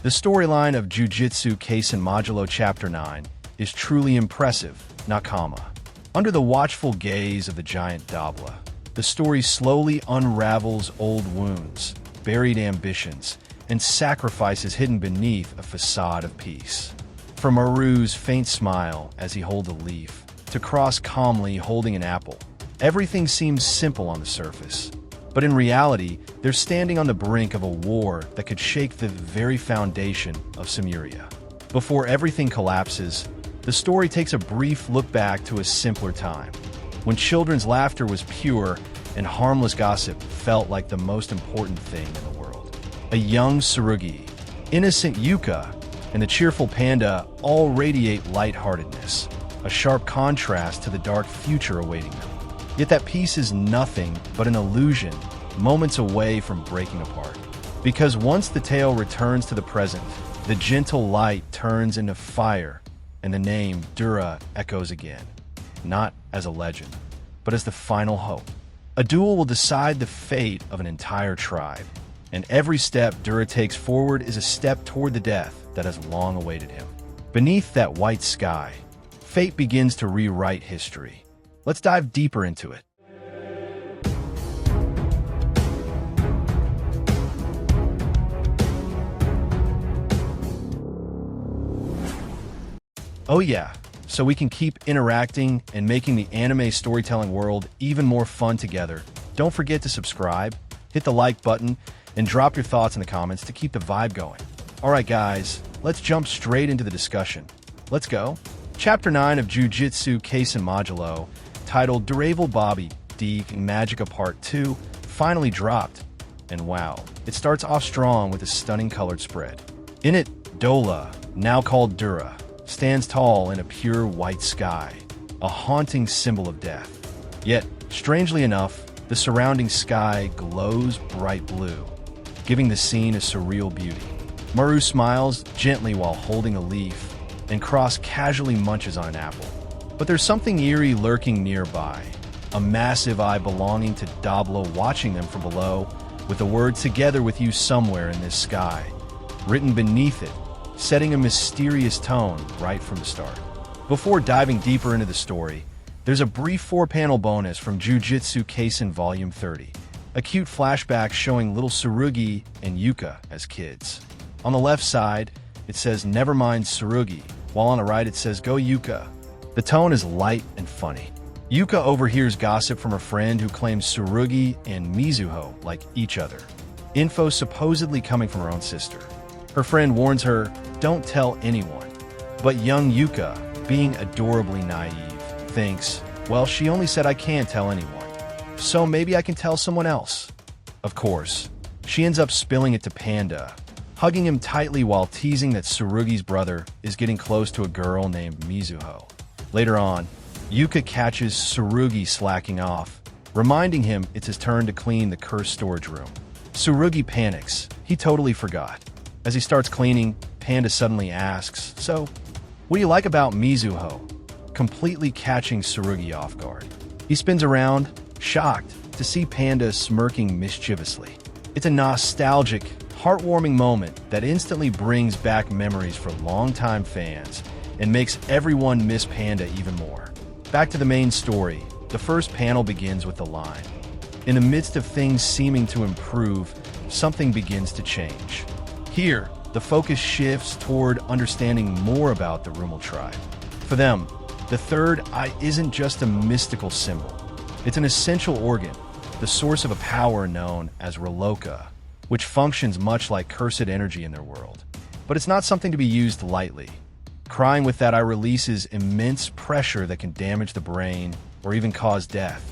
The storyline of Jujutsu Kaisen Modulo Chapter 9 is truly impressive, Nakama. Under the watchful gaze of the giant Dabura, the story slowly unravels old wounds, buried ambitions, and sacrifices hidden beneath a facade of peace. From Maru's faint smile as he holds a leaf, to Cross calmly holding an apple, everything seems simple on the surface. But in reality, they're standing on the brink of a war that could shake the very foundation of Samuria. Before everything collapses, the story takes a brief look back to a simpler time, when children's laughter was pure and harmless gossip felt like the most important thing in the world. A young Tsurugi, innocent Yuka, and the cheerful panda all radiate lightheartedness, a sharp contrast to the dark future awaiting them. Yet that peace is nothing but an illusion, moments away from breaking apart. Because once the tale returns to the present, the gentle light turns into fire, and the name Dura echoes again, not as a legend, but as the final hope. A duel will decide the fate of an entire tribe, and every step Dura takes forward is a step toward the death that has long awaited him. Beneath that white sky, fate begins to rewrite history. Let's dive deeper into it. Oh yeah, so we can keep interacting and making the anime storytelling world even more fun together. Don't forget to subscribe, hit the like button, and drop your thoughts in the comments to keep the vibe going. Alright guys, let's jump straight into the discussion. Let's go. Chapter 9 of Jujutsu Kaisen Modulo, titled Durable Bobby D Magica Part 2, finally dropped. And wow, it starts off strong with a stunning colored spread. In it, Dola, now called Dura, stands tall in a pure white sky, a haunting symbol of death. Yet, strangely enough, the surrounding sky glows bright blue, giving the scene a surreal beauty. Maru smiles gently while holding a leaf, and Cross casually munches on an apple. But there's something eerie lurking nearby, a massive eye belonging to Dabura watching them from below, with the word "together with you" somewhere in this sky, written beneath it, setting a mysterious tone right from the start. Before diving deeper into the story, there's a brief 4-panel bonus from Jujutsu Kaisen Volume 30, a cute flashback showing little Tsurugi and Yuka as kids. On the left side, it says "Never mind Tsurugi," while on the right it says "Go Yuka." The tone is light and funny. Yuka overhears gossip from her friend who claims Tsurugi and Mizuho like each other, info supposedly coming from her own sister. Her friend warns her, "Don't tell anyone." But young Yuka, being adorably naive, thinks, "Well, she only said I can't tell anyone, so maybe I can tell someone else." Of course, she ends up spilling it to Panda, hugging him tightly while teasing that Tsurugi's brother is getting close to a girl named Mizuho. Later on, Yuka catches Tsurugi slacking off, reminding him it's his turn to clean the cursed storage room. Tsurugi panics. He totally forgot. As he starts cleaning, Panda suddenly asks, "So, what do you like about Mizuho?" completely catching Tsurugi off guard. He spins around, shocked to see Panda smirking mischievously. It's a nostalgic, heartwarming moment that instantly brings back memories for longtime fans and makes everyone miss Panda even more. Back to the main story, the first panel begins with the line, "In the midst of things seeming to improve, something begins to change." Here, the focus shifts toward understanding more about the Rummel tribe. For them, the third eye isn't just a mystical symbol. It's an essential organ, the source of a power known as Reloka, which functions much like cursed energy in their world. But it's not something to be used lightly. Crying with that eye releases immense pressure that can damage the brain or even cause death.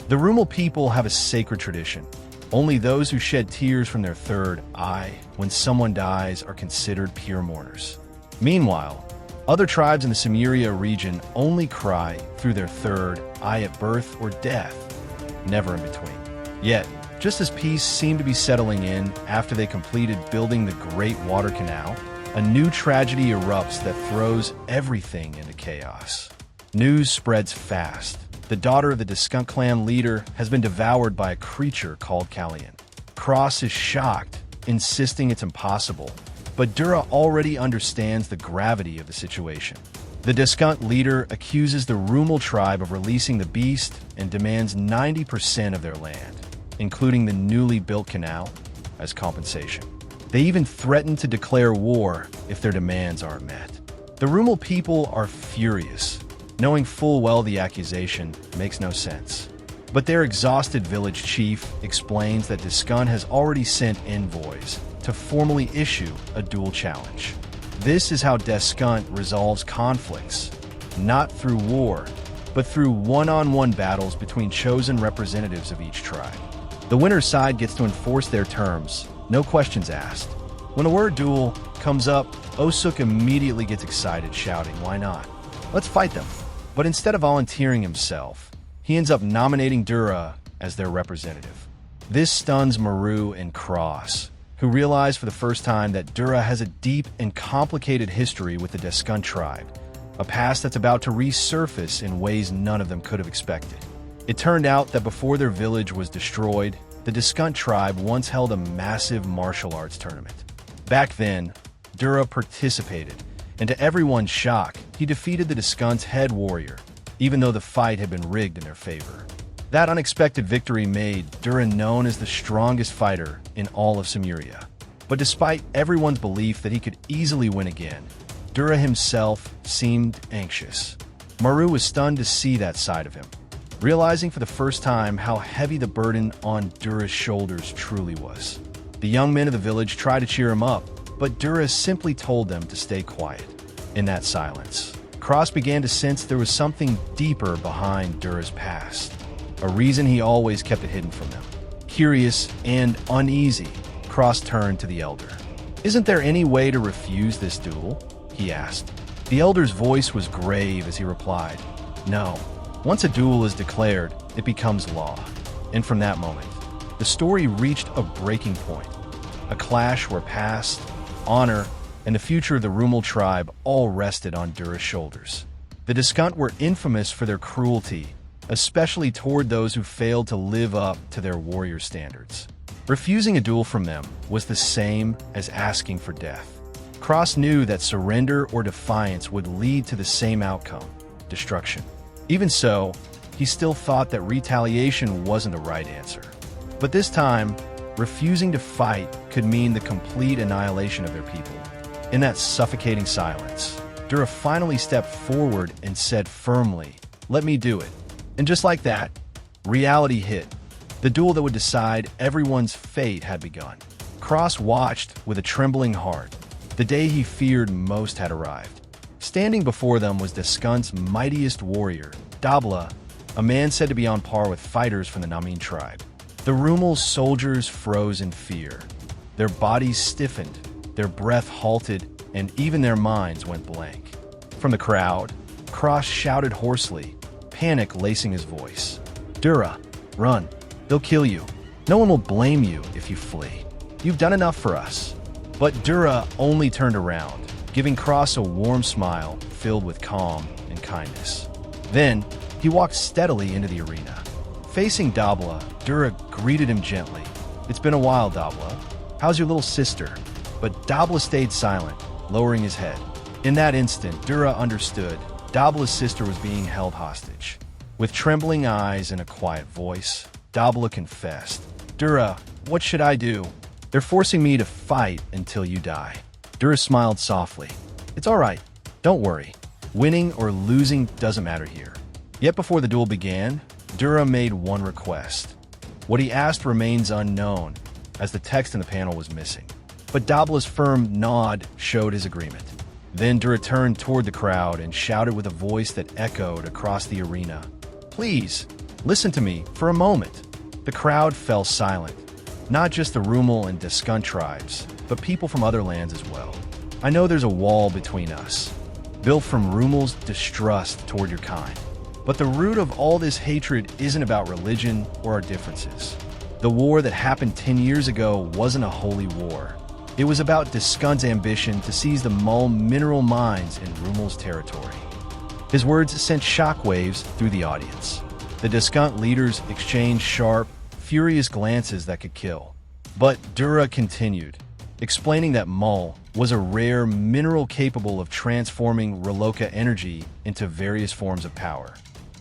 The Rummel people have a sacred tradition. Only those who shed tears from their third eye when someone dies are considered pure mourners. Meanwhile, other tribes in the Samuria region only cry through their third eye at birth or death, never in between. Yet, just as peace seemed to be settling in after they completed building the Great Water Canal, a new tragedy erupts that throws everything into chaos. News spreads fast. The daughter of the Discount clan leader has been devoured by a creature called Kallian. Cross is shocked, insisting it's impossible, but Dura already understands the gravity of the situation. The Deskunt leader accuses the Rumal tribe of releasing the beast and demands 90% of their land, including the newly built canal, as compensation. They even threaten to declare war if their demands aren't met. The Rumal people are furious, knowing full well the accusation makes no sense. But their exhausted village chief explains that Deskunt has already sent envoys to formally issue a duel challenge. This is how Deskunt resolves conflicts, not through war, but through one-on-one battles between chosen representatives of each tribe. The winner's side gets to enforce their terms, no questions asked. When the word duel comes up, Osuk immediately gets excited, shouting, "Why not? Let's fight them." But instead of volunteering himself, he ends up nominating Dura as their representative. This stuns Maru and Cross, who realize for the first time that Dura has a deep and complicated history with the Deskunt tribe, a past that's about to resurface in ways none of them could have expected. It turned out that before their village was destroyed, the Deskunt tribe once held a massive martial arts tournament. Back then, Dura participated, and to everyone's shock, he defeated the Deskunt's head warrior, even though the fight had been rigged in their favor. That unexpected victory made Dura known as the strongest fighter in all of Samuria. But despite everyone's belief that he could easily win again, Dura himself seemed anxious. Maru was stunned to see that side of him, realizing for the first time how heavy the burden on Dura's shoulders truly was. The young men of the village tried to cheer him up, but Dura simply told them to stay quiet. In that silence, Cross began to sense there was something deeper behind Dura's past, a reason he always kept it hidden from them. Curious and uneasy, Cross turned to the elder. "Isn't there any way to refuse this duel?" he asked. The elder's voice was grave as he replied, "No. Once a duel is declared, it becomes law." And from that moment, the story reached a breaking point, a clash where past, honor, and the future of the Rumal tribe all rested on Dura's shoulders. The Deskunt were infamous for their cruelty, especially toward those who failed to live up to their warrior standards. Refusing a duel from them was the same as asking for death. Cross knew that surrender or defiance would lead to the same outcome, destruction. Even so, he still thought that retaliation wasn't the right answer. But this time, refusing to fight could mean the complete annihilation of their people. In that suffocating silence, Dura finally stepped forward and said firmly, "Let me do it." And just like that, reality hit. The duel that would decide everyone's fate had begun. Cross watched with a trembling heart. The day he feared most had arrived. Standing before them was Deskunt's mightiest warrior, Dabura, a man said to be on par with fighters from the Namin tribe. The Rumal soldiers froze in fear. Their bodies stiffened, their breath halted, and even their minds went blank. From the crowd, Cross shouted hoarsely, panic lacing his voice, "Dura, run. They'll kill you. No one will blame you if you flee. You've done enough for us." But Dura only turned around, giving Cross a warm smile filled with calm and kindness. Then, he walked steadily into the arena. Facing Dabura, Dura greeted him gently. "It's been a while, Dabura. How's your little sister?" But Dabura stayed silent, lowering his head. In that instant, Dura understood Dabura's sister was being held hostage. With trembling eyes and a quiet voice, Dabura confessed, "Dura, what should I do? They're forcing me to fight until you die." Dura smiled softly. "It's all right. Don't worry. Winning or losing doesn't matter here." Yet before the duel began, Dura made one request. What he asked remains unknown, as the text in the panel was missing. But Dabura's firm nod showed his agreement. Then Dura turned toward the crowd and shouted with a voice that echoed across the arena, "Please, listen to me for a moment." The crowd fell silent. Not just the Rumal and Deskunt tribes, but people from other lands as well. "I know there's a wall between us, built from Rumal's distrust toward your kind. But the root of all this hatred isn't about religion or our differences. The war that happened 10 years ago wasn't a holy war. It was about Deskunt's ambition to seize the Mul mineral mines in Rumal's territory." His words sent shockwaves through the audience. The Deskunt leaders exchanged sharp, furious glances that could kill. But Dura continued, explaining that Mul was a rare mineral capable of transforming Reloka energy into various forms of power.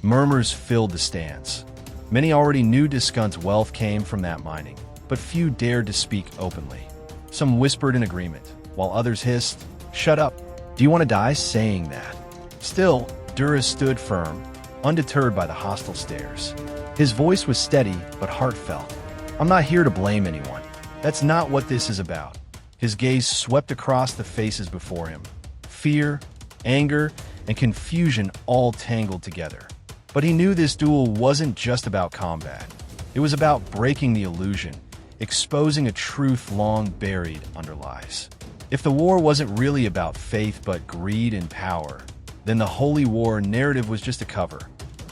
Murmurs filled the stands. Many already knew Discunt's wealth came from that mining, but few dared to speak openly. Some whispered in agreement, while others hissed, "Shut up! Do you want to die saying that?" Still, Dura stood firm, undeterred by the hostile stares. His voice was steady but heartfelt. "I'm not here to blame anyone. That's not what this is about." His gaze swept across the faces before him. Fear, anger, and confusion all tangled together. But he knew this duel wasn't just about combat. It was about breaking the illusion, exposing a truth long buried under lies. If the war wasn't really about faith but greed and power, then the Holy War narrative was just a cover,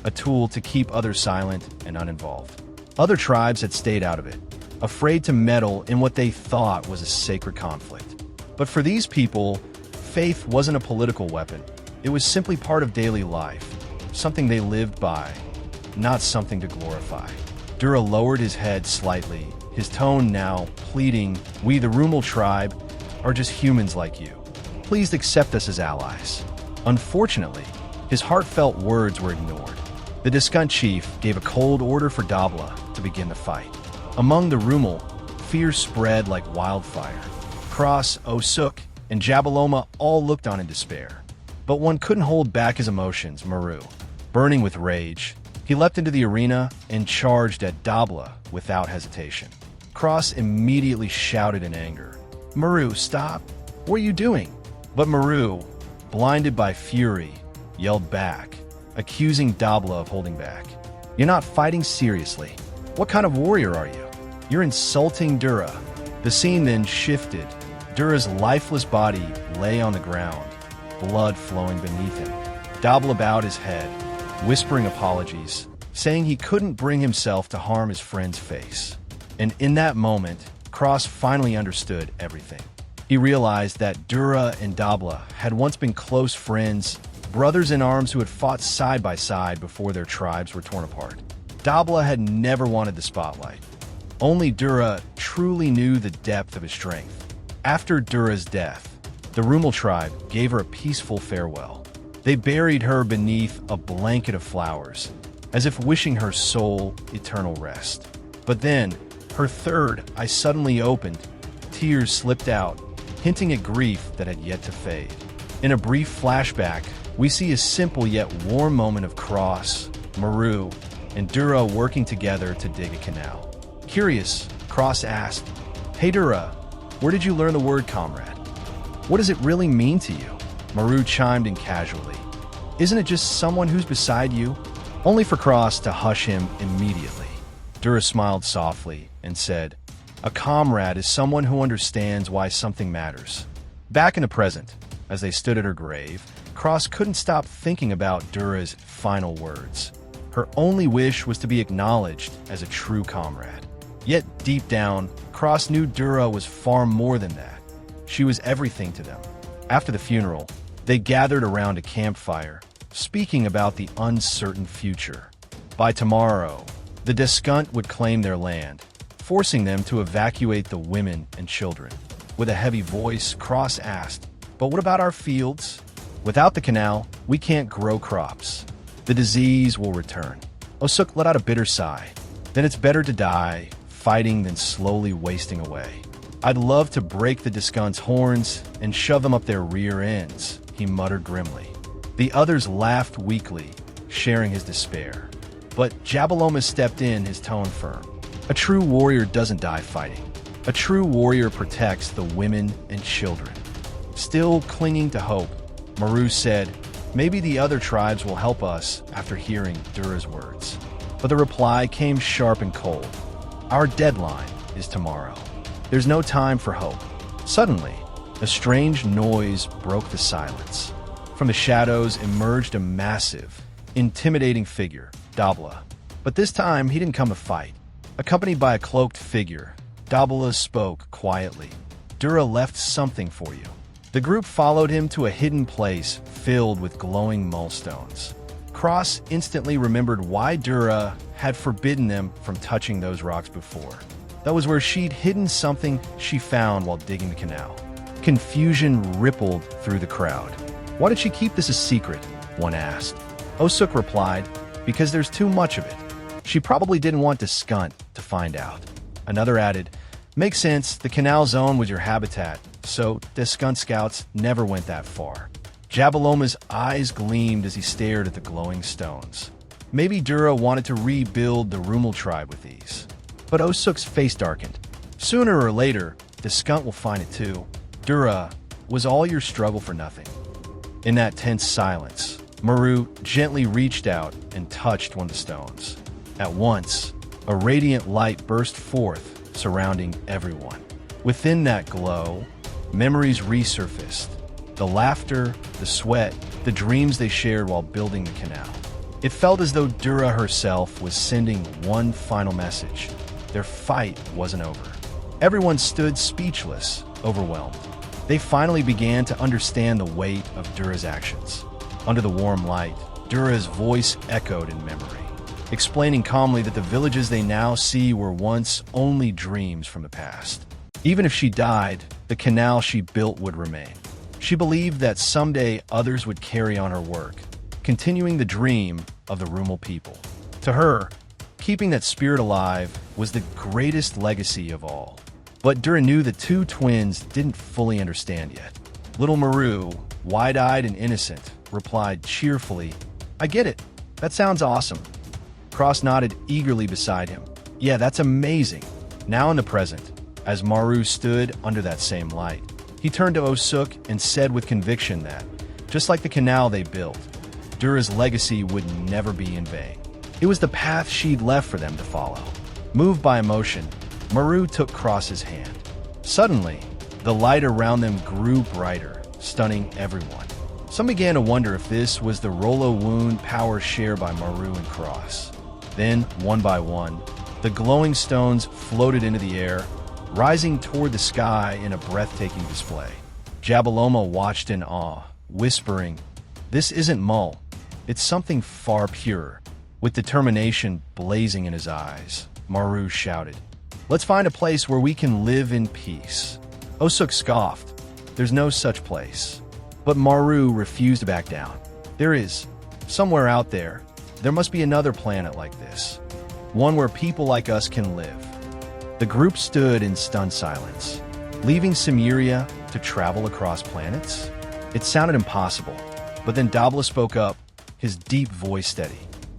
a tool to keep others silent and uninvolved. Other tribes had stayed out of it, afraid to meddle in what they thought was a sacred conflict. But for these people, faith wasn't a political weapon. It was simply part of daily life, something they lived by, not something to glorify. Dura lowered his head slightly, his tone now pleading, "We, the Rumal tribe, are just humans like you. Please accept us as allies." Unfortunately, his heartfelt words were ignored. The Discunt chief gave a cold order for Dabura to begin the fight. Among the Rumal, fear spread like wildfire. Cross, Osuk, and Jabaloma all looked on in despair. But one couldn't hold back his emotions. Maru, burning with rage, he leapt into the arena and charged at Dabura without hesitation. Cross immediately shouted in anger, "Maru, stop! What are you doing?" But Maru, blinded by fury, yelled back, accusing Dabura of holding back. "You're not fighting seriously. What kind of warrior are you? You're insulting Dura." The scene then shifted. Dura's lifeless body lay on the ground, blood flowing beneath him. Dabura bowed his head, whispering apologies, saying he couldn't bring himself to harm his friend's face. And in that moment, Cross finally understood everything. He realized that Dura and Dabura had once been close friends, brothers in arms who had fought side by side before their tribes were torn apart. Dabura had never wanted the spotlight. Only Dura truly knew the depth of his strength. After Dura's death, the Rumal tribe gave her a peaceful farewell. They buried her beneath a blanket of flowers, as if wishing her soul eternal rest. But then, her third eye suddenly opened. Tears slipped out, hinting at grief that had yet to fade. In a brief flashback, we see a simple yet warm moment of Cross, Maru, and Dura working together to dig a canal. Curious, Cross asked, "Hey Dura, where did you learn the word comrade? What does it really mean to you?" Maru chimed in casually, "Isn't it just someone who's beside you?" Only for Cross to hush him immediately. Dura smiled softly and said, "A comrade is someone who understands why something matters." Back in the present, as they stood at her grave, Cross couldn't stop thinking about Dura's final words. Her only wish was to be acknowledged as a true comrade. Yet deep down, Cross knew Dura was far more than that. She was everything to them. After the funeral, they gathered around a campfire, speaking about the uncertain future. By tomorrow, the Discunt would claim their land, forcing them to evacuate the women and children. With a heavy voice, Cross asked, "But what about our fields? Without the canal, we can't grow crops. The disease will return." Osuk let out a bitter sigh. "Then it's better to die fighting than slowly wasting away. I'd love to break the Discunt's horns and shove them up their rear ends," he muttered grimly. The others laughed weakly, sharing his despair. But Jabaloma stepped in, his tone firm. "A true warrior doesn't die fighting. A true warrior protects the women and children." Still clinging to hope, Maru said, "Maybe the other tribes will help us," after hearing Dura's words. But the reply came sharp and cold. "Our deadline is tomorrow. There's no time for hope." Suddenly, a strange noise broke the silence. From the shadows emerged a massive, intimidating figure, Dabura. But this time, he didn't come to fight. Accompanied by a cloaked figure, Dabura spoke quietly. "Dura left something for you." The group followed him to a hidden place filled with glowing millstones. Cross instantly remembered why Dura had forbidden them from touching those rocks before. That was where she'd hidden something she found while digging the canal. Confusion rippled through the crowd. Why did she keep this a secret? One asked. Osuk replied, because there's too much of it. She probably didn't want Skunt to find out. Another added, makes sense, the canal zone was your habitat, so the Skunt scouts never went that far. Jabaloma's eyes gleamed as he stared at the glowing stones. Maybe Dura wanted to rebuild the Rumal tribe with these. But Osuk's face darkened. Sooner or later, the Skunt will find it too. Dura, was all your struggle for nothing? In that tense silence, Maru gently reached out and touched one of the stones. At once, a radiant light burst forth, surrounding everyone. Within that glow, memories resurfaced. The laughter, the sweat, the dreams they shared while building the canal. It felt as though Dura herself was sending one final message. Their fight wasn't over. Everyone stood speechless, overwhelmed. They finally began to understand the weight of Dura's actions. Under the warm light, Dura's voice echoed in memory, explaining calmly that the villages they now see were once only dreams from the past. Even if she died, the canal she built would remain. She believed that someday others would carry on her work, continuing the dream of the Rumal people. To her, keeping that spirit alive was the greatest legacy of all. But Dura knew the two twins didn't fully understand yet. Little Maru, wide-eyed and innocent, replied cheerfully, I get it. That sounds awesome. Cross nodded eagerly beside him. Yeah, that's amazing. Now in the present, as Maru stood under that same light, he turned to Osuk and said with conviction that, just like the canal they built, Dura's legacy would never be in vain. It was the path she'd left for them to follow. Moved by emotion, Maru took Cross's hand. Suddenly, the light around them grew brighter, stunning everyone. Some began to wonder if this was the Rolo wound power shared by Maru and Cross. Then, one by one, the glowing stones floated into the air, rising toward the sky in a breathtaking display. Jabaloma watched in awe, whispering, this isn't Mull. It's something far purer. With determination blazing in his eyes, Maru shouted, let's find a place where we can live in peace. Osuk scoffed. There's no such place. But Maru refused to back down. There is. Somewhere out there. There must be another planet like this. One where people like us can live. The group stood in stunned silence. Leaving Simuria to travel across planets? It sounded impossible. But then Dabura spoke up, his deep voice steady.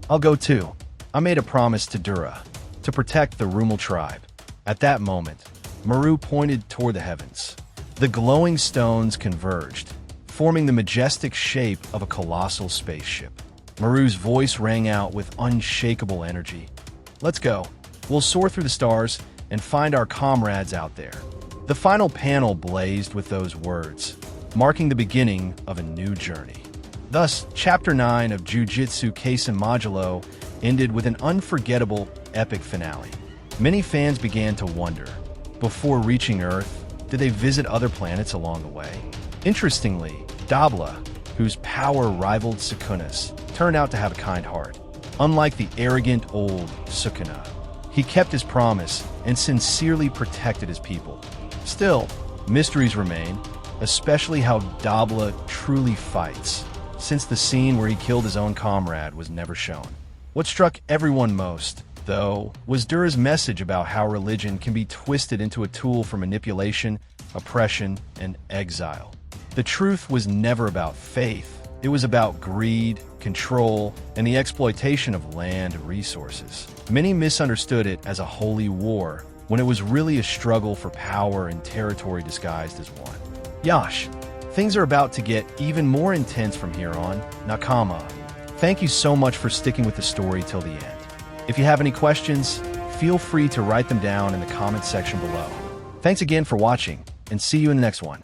I'll go too. I made a promise to Dura, to protect the Rumal tribe. At that moment, Maru pointed toward the heavens. The glowing stones converged, forming the majestic shape of a colossal spaceship. Maru's voice rang out with unshakable energy. Let's go. We'll soar through the stars and find our comrades out there. The final panel blazed with those words, marking the beginning of a new journey. Thus, Chapter 9 of Jujutsu Kaisen Modulo ended with an unforgettable, epic finale. Many fans began to wonder, before reaching Earth, did they visit other planets along the way? Interestingly, Dabura, whose power rivaled Sukuna's, turned out to have a kind heart. Unlike the arrogant old Sukuna, he kept his promise and sincerely protected his people. Still, mysteries remain, especially how Dabura truly fights, since the scene where he killed his own comrade was never shown. What struck everyone most, though, was Dura's message about how religion can be twisted into a tool for manipulation, oppression, and exile. The truth was never about faith. It was about greed, control, and the exploitation of land resources. Many misunderstood it as a holy war, when it was really a struggle for power and territory disguised as one. Yash, things are about to get even more intense from here on. Nakama, thank you so much for sticking with the story till the end. If you have any questions, feel free to write them down in the comments section below. Thanks again for watching, and see you in the next one.